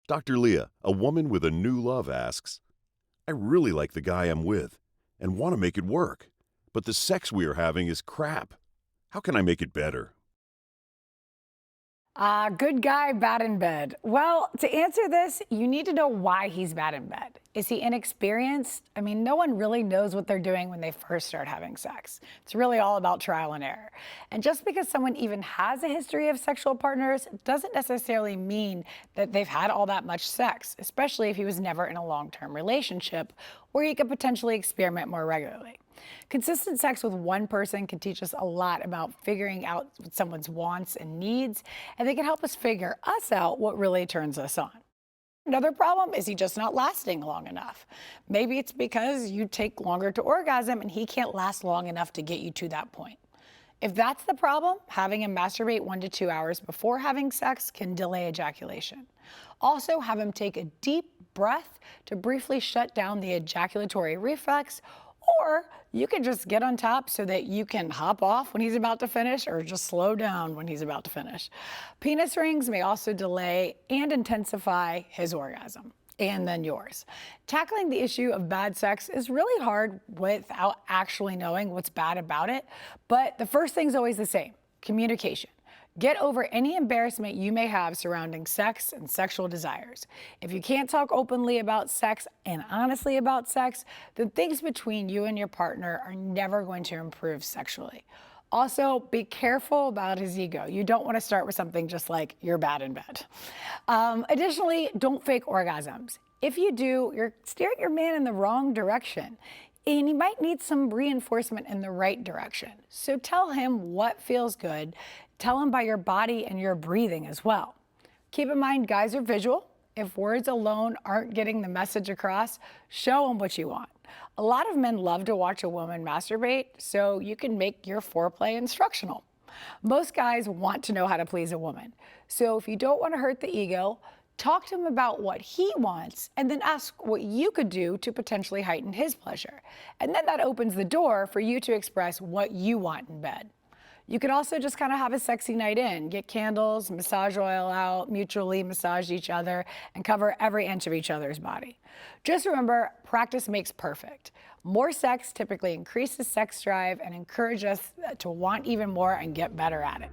Dr. Leah, a woman with a new love, asks, I really like the guy I'm with and want to make it work, but the sex we are having is crap. How can I make it better? Good guy, bad in bed. Well, to answer this, you need to know why he's bad in bed. Is he inexperienced? I mean, no one really knows what they're doing when they first start having sex. It's really all about trial and error. And just because someone even has a history of sexual partners doesn't necessarily mean that they've had all that much sex, especially if he was never in a long-term relationship where he could potentially experiment more regularly. Consistent sex with one person can teach us a lot about figuring out what someone's wants and needs, and they can help us figure us out what really turns us on. Another problem is he just not lasting long enough. Maybe it's because you take longer to orgasm and he can't last long enough to get you to that point. If that's the problem, having him masturbate 1 to 2 hours before having sex can delay ejaculation. Also, have him take a deep breath to briefly shut down the ejaculatory reflex, or you can just get on top so that you can hop off when he's about to finish or just slow down when he's about to finish. Penis rings may also delay and intensify his orgasm and then yours. Tackling the issue of bad sex is really hard without actually knowing what's bad about it, but the first thing's always the same: communication. Get over any embarrassment you may have surrounding sex and sexual desires. If you can't talk openly about sex and honestly about sex, then things between you and your partner are never going to improve sexually. Also, be careful about his ego. You don't want to start with something just like "you're bad in bed." Additionally, don't fake orgasms. If you do, you're steering your man in the wrong direction, and he might need some reinforcement in the right direction. So tell him what feels good. Tell him by your body and your breathing as well. Keep in mind, guys are visual. If words alone aren't getting the message across, show them what you want. A lot of men love to watch a woman masturbate, so you can make your foreplay instructional. Most guys want to know how to please a woman. So if you don't want to hurt the ego, talk to him about what he wants and then ask what you could do to potentially heighten his pleasure. And then that opens the door for you to express what you want in bed. You could also just kind of have a sexy night in, get candles, massage oil out, mutually massage each other, and cover every inch of each other's body. Just remember, practice makes perfect. More sex typically increases sex drive and encourages us to want even more and get better at it.